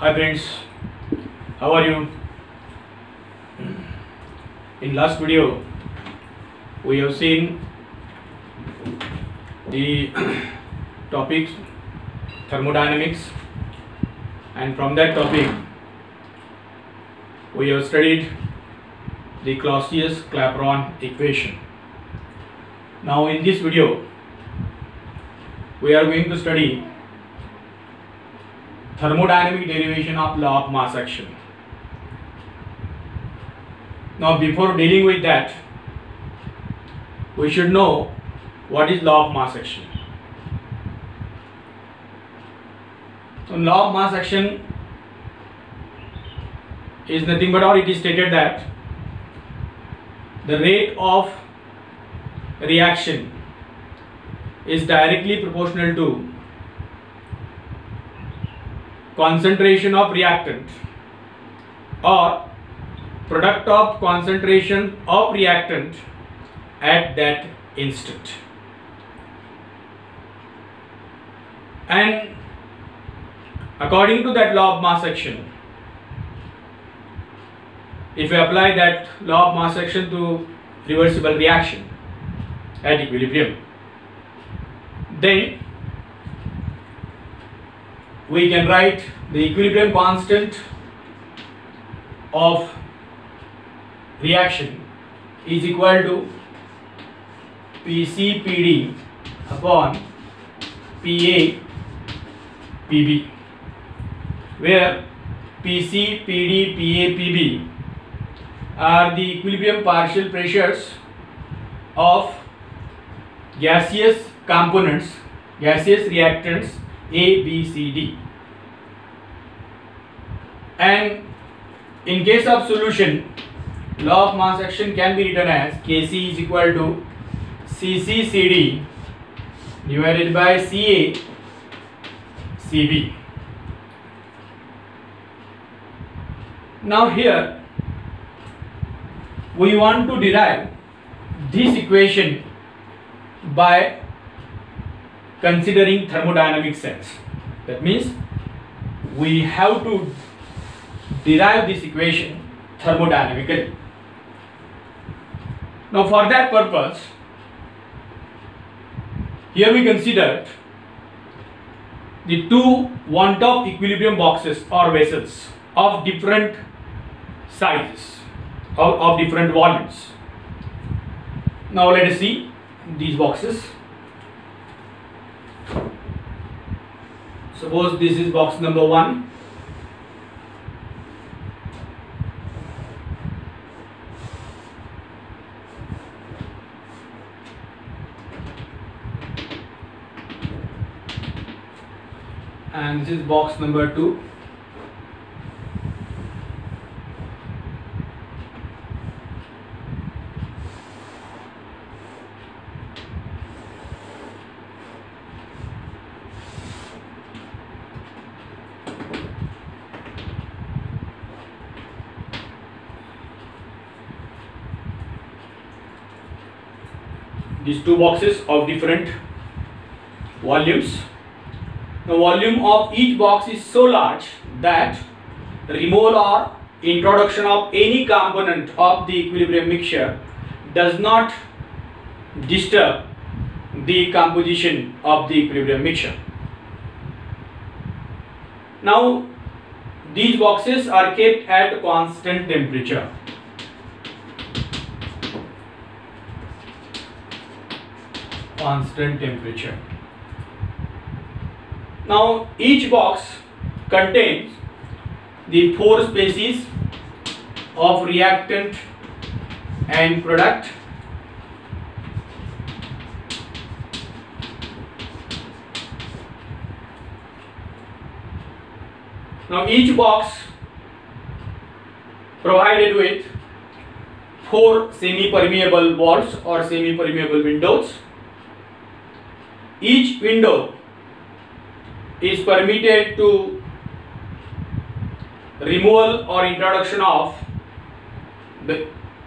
Hi friends, how are you? In last video we have seen the topics thermodynamics, and from that topic we have studied the Clausius-Clapeyron equation. Now in this video we are going to study thermodynamic derivation of law of mass action. Now before dealing with that, we should know what is law of mass action. So law of mass action is nothing but, or it is stated that the rate of reaction is directly proportional to concentration of reactant or product of concentration of reactant at that instant. And according to that law of mass action, if we apply that law of mass action to reversible reaction at equilibrium, then we can write the equilibrium constant of reaction is equal to PCPD upon PAPB, where PC, PD, PA, PB are the equilibrium partial pressures of gaseous components, gaseous reactants A, B, C, D. And in case of solution, law of mass action can be written as Kc is equal to CCCD divided by Ca Cb. Now here we want to derive this equation by considering thermodynamic sense. That means we have to derive this equation thermodynamically. Now for that purpose, here we considered the two one-top equilibrium boxes or vessels of different sizes, of different volumes. Now let us see these boxes. Suppose this is box number 1. And this is box number 2. These two boxes of different volumes. The volume of each box is so large that removal or introduction of any component of the equilibrium mixture does not disturb the composition of the equilibrium mixture. Now these boxes are kept at constant temperature. Constant temperature. Now each box contains the 4 species of reactant and product. Now each box provided with 4 semi-permeable walls or semi-permeable windows. Each window is permitted to removal or introduction of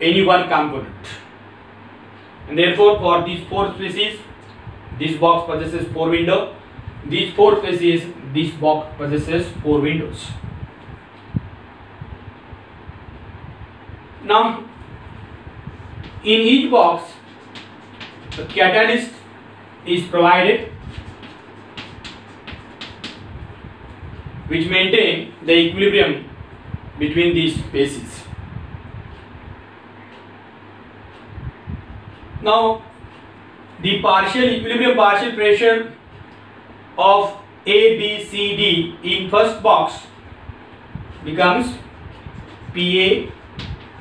any one component, and therefore for these 4 species this box possesses 4 windows. These 4 species, this box possesses 4 windows. Now, in each box, the catalyst is provided which maintain the equilibrium between these spaces. Now, the partial equilibrium, partial pressure of A, B, C, D in first box becomes PA,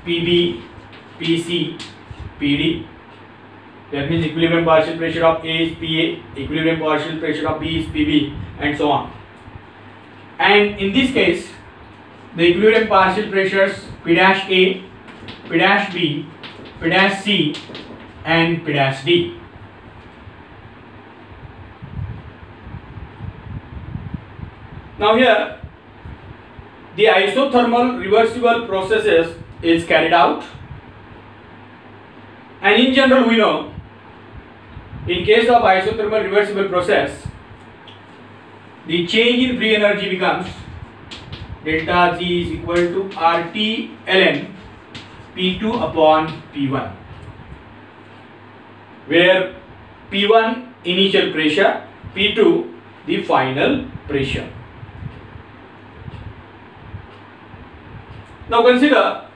PB, PC, PD. That means equilibrium partial pressure of A is PA, equilibrium partial pressure of B is PB, and so on. And in this case, the equilibrium partial pressures P dash A, P dash B, P dash C, and P dash D. Now here, the isothermal reversible processes is carried out, and in general we know, in case of isothermal reversible process, the change in free energy becomes delta G is equal to RT ln P2 upon P1, where P1 initial pressure, P2 the final pressure. Now consider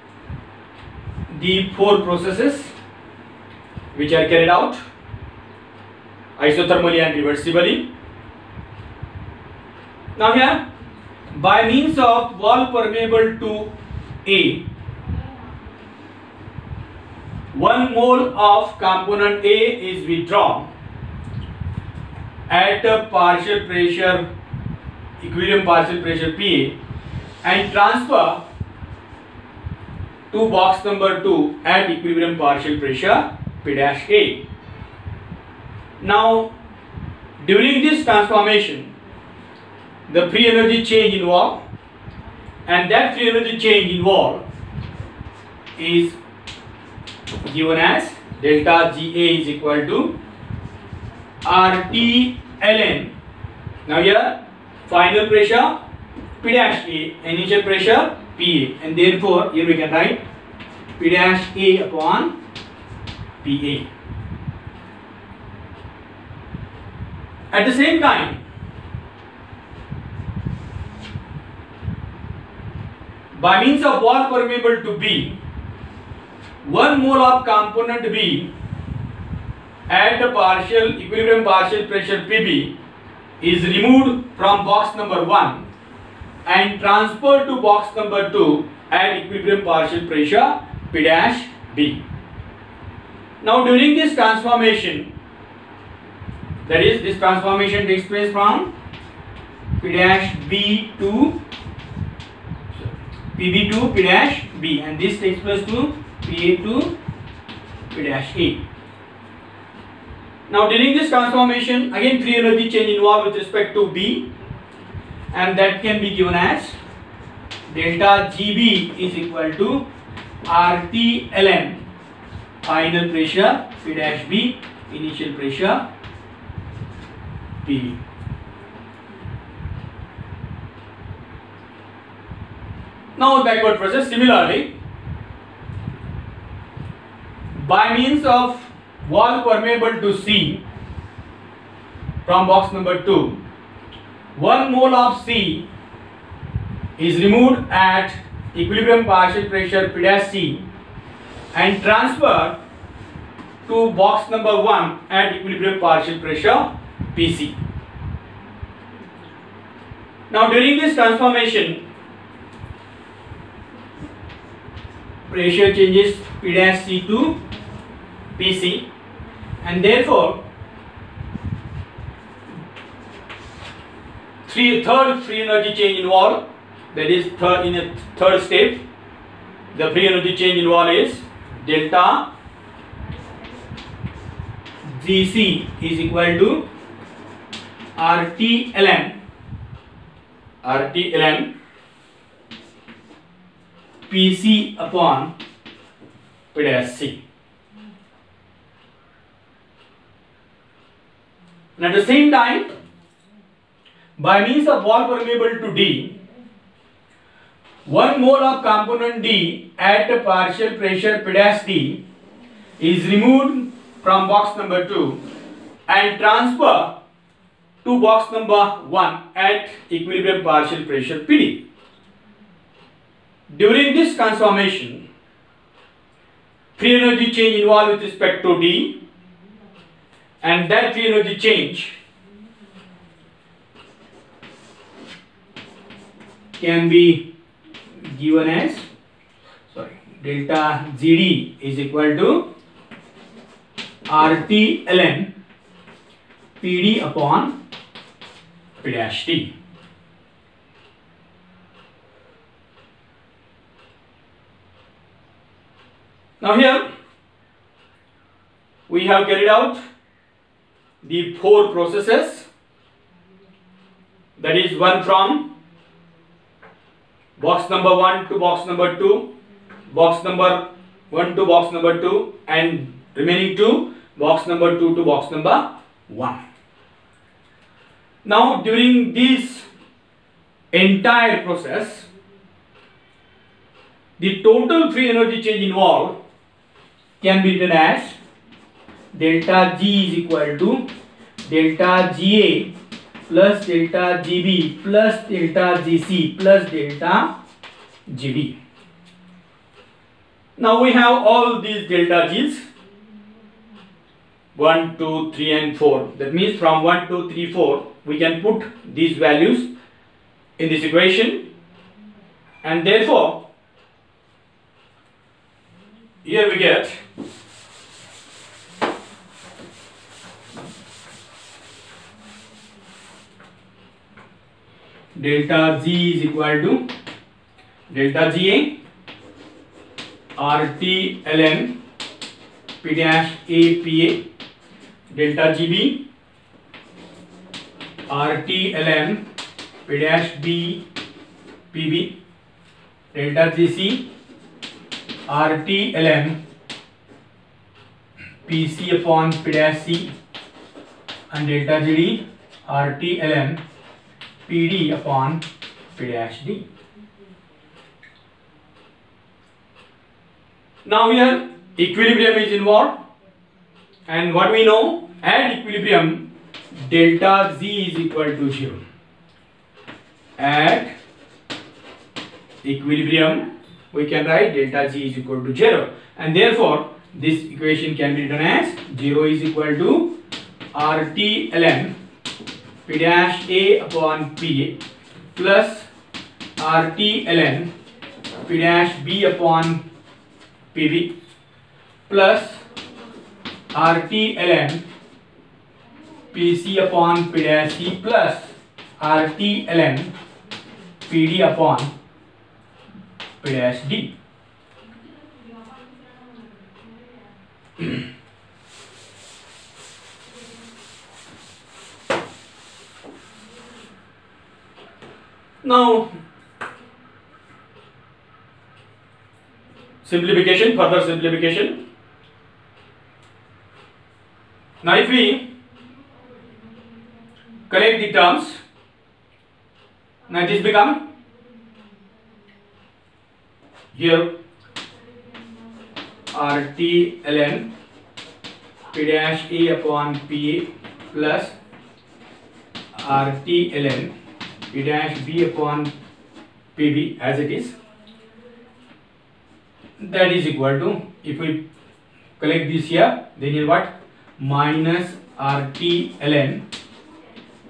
the four processes which are carried out isothermally and reversibly. Now here, by means of wall permeable to A, 1 mole of component A is withdrawn at a partial pressure, equilibrium partial pressure PA, and transfer to box number 2 at equilibrium partial pressure P dash A. Now, during this transformation, the free energy change involved, and that free energy change involved is given as delta GA is equal to RT ln. Now here, final pressure P dash A, initial pressure PA, and therefore here we can write P dash A upon PA. At the same time, by means of wall permeable to B, 1 mole of component B at a partial equilibrium partial pressure PB is removed from box number 1 and transferred to box number 2 at equilibrium partial pressure P dash B. Now during this transformation, that is, this transformation takes place from P dash B to PB to P dash B, and this takes place to PA to P dash A. Now during this transformation, again free energy change involved with respect to B, and that can be given as delta GB is equal to RT ln final pressure P dash B, initial pressure PB. Now backward process. Similarly, by means of wall permeable to C from box number 2, 1 mole of C is removed at equilibrium partial pressure P dash C and transferred to box number 1 at equilibrium partial pressure PC. Now during this transformation, pressure changes P dash C to PC, and therefore third free energy change involved, that is in a third step, the free energy change involved is delta GC is equal to RT ln PC upon P dash C. And at the same time, by means of wall permeable to D, 1 mole of component D at a partial pressure P dash D is removed from box number 2 and transferred to box number 1 at equilibrium partial pressure PD. During this transformation, free energy change involved with respect to D, and that free energy change can be given as delta GD is equal to RT ln PD upon P dash D. Now here we have carried out the 4 processes, that is one from box number 1 to box number 2, box number 1 to box number 2, and remaining 2 box number 2 to box number 1. Now during this entire process, the total free energy change involved can be written as delta G is equal to delta GA plus delta GB plus delta GC plus delta GD. Now we have all these delta G's 1, 2, 3 and 4. That means from 1, 2, 3, 4 we can put these values in this equation, and therefore here we get delta Z is equal to delta GA RT ln P dash A PA, delta GB RT ln P dash B PB, delta GC RT ln PC upon P dash C, and delta GD RT ln PD upon P dash D. Now here equilibrium is involved, and what we know, at equilibrium delta Z is equal to 0. At equilibrium we can write delta G is equal to 0, and therefore this equation can be written as 0 is equal to RT ln P dash A upon PA plus RT ln P dash B upon PB plus RT ln PC upon P dash C plus RT ln PD upon P dash D. Now simplification, further simplification. Now if we collect the terms, now this become here RT ln P dash A upon PA plus RT ln P dash B upon PB as it is. That is equal to, if we collect this here, then here what? Minus RT ln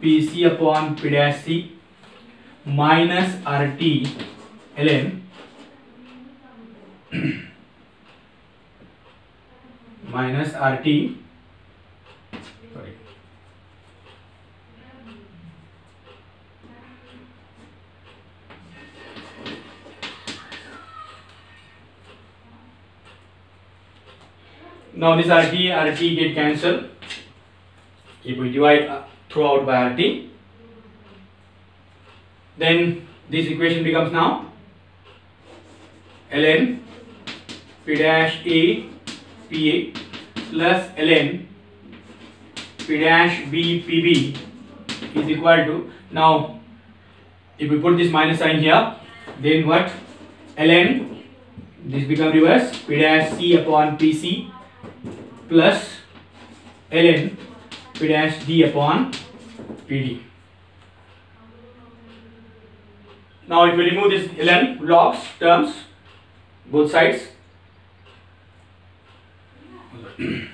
PC upon P dash C minus RT ln minus RT, sorry, now this RT get cancelled if we divide throughout by RT, then this equation becomes now ln P dash A PA plus ln P dash B PB is equal to, now if we put this minus sign here, then what? ln, this become reverse, P dash C upon Pc plus ln P dash D upon Pd. Now if we remove this ln logs terms, both sides, it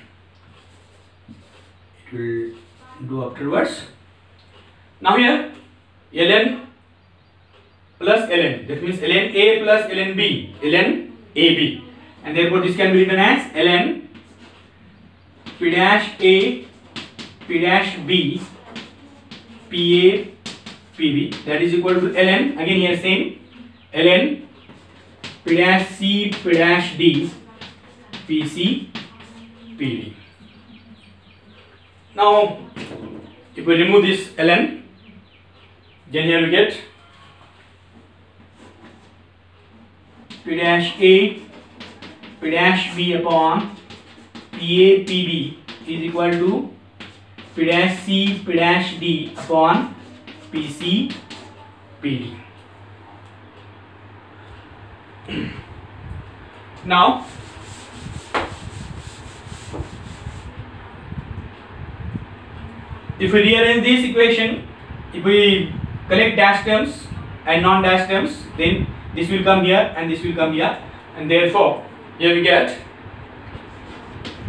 will do afterwards. Now here ln plus ln, that means ln A plus ln B, ln AB, and therefore this can be written as ln P dash A P dash B PA PB, that is equal to ln, again here same, ln P dash C P dash D PC PD. Now if we remove this ln, then here we get P dash A P dash B upon PA PB is equal to P dash C P dash D upon PC PD. Now if we rearrange this equation, if we collect dash terms and non-dash terms, then this will come here and this will come here, and therefore here we get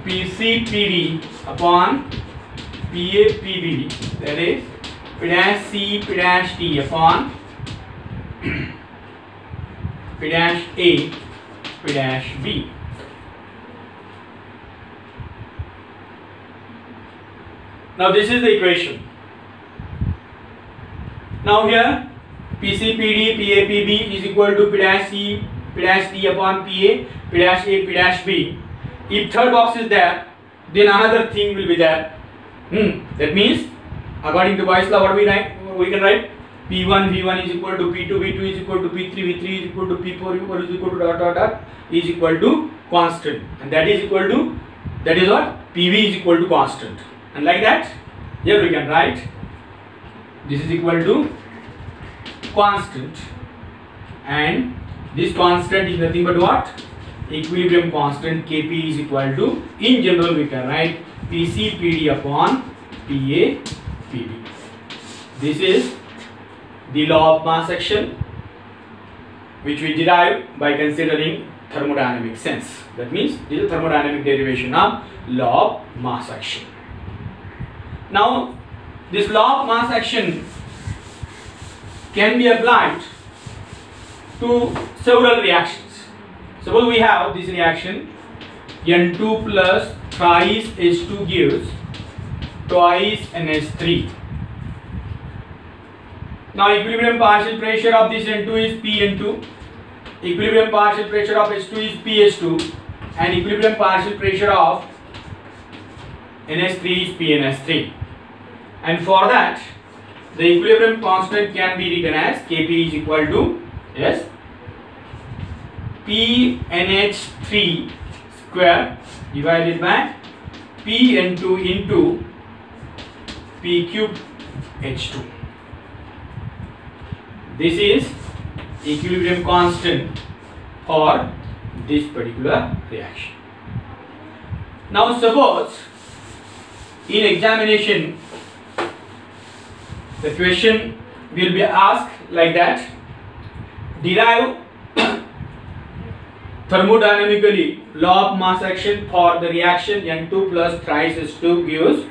PC PD upon PA PB, that is P dash C P dash D upon P dash A P dash B. Now this is the equation. Now here PCPD PAPB is equal to P dash C P dash D upon PA P dash A P dash B. If third box is there, then another thing will be there. That means according to Boyle's law, what we write? We can write P1 V1 is equal to P2 V2 is equal to P3 V3 is equal to P4 V4 is equal to dot dot dot is equal to constant, and that is equal to, that is what, PV is equal to constant, and like that here we can write this is equal to constant, and this constant is nothing but what, equilibrium constant Kp is equal to, in general we can write Pc Pd upon Pa Pb. This is the law of mass action, which we derive by considering thermodynamic sense. That means this is thermodynamic derivation of law of mass action. Now this law of mass action can be applied to several reactions. Suppose we have this reaction, N2 plus thrice H2 gives twice NH3. Now equilibrium partial pressure of this N2 is PN2, equilibrium partial pressure of H2 is PH2, and equilibrium partial pressure of NH3 is PNH3. And for that, the equilibrium constant can be written as Kp is equal to, yes, PNH3 square divided by PN2 into P cube H2. This is equilibrium constant for this particular reaction. Now suppose in examination the question will be asked like that: derive thermodynamically law of mass action for the reaction N2 plus thrice H2 gives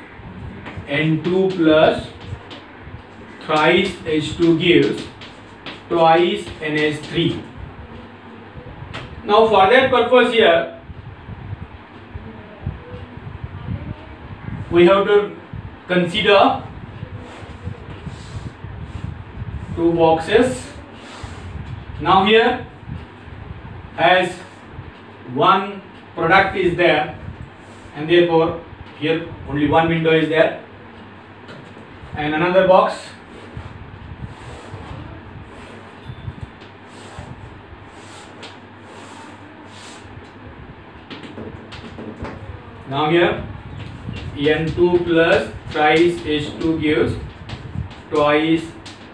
N2 plus thrice H2 gives twice NH3. Now for that purpose here we have to consider two boxes. Now here, as one product is there and therefore here only one window is there, and another box now here N2 plus thrice H2 gives twice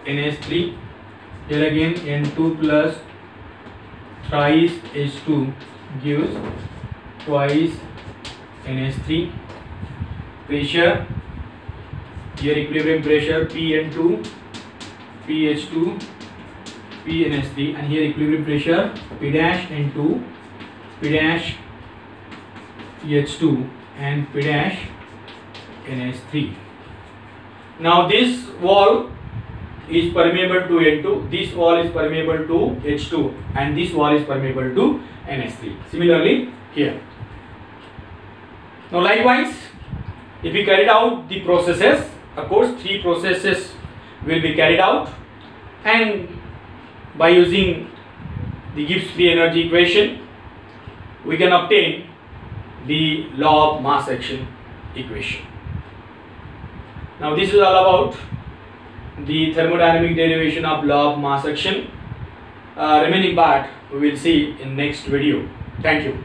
NH3. Here again N2 plus thrice H2 gives twice NH3. Pressure, here equilibrium pressure PN2, PH2, PNH3, and here equilibrium pressure P dash N2, P dash H2 and P dash NH3. Now this wall is permeable to N2, this wall is permeable to H2, and this wall is permeable to NH3. Similarly here. Now likewise, if we carried out the processes, of course 3 processes will be carried out, and by using the Gibbs free energy equation we can obtain the law of mass action equation. Now this is all about the thermodynamic derivation of law of mass action. Remaining part we will see in next video. Thank you.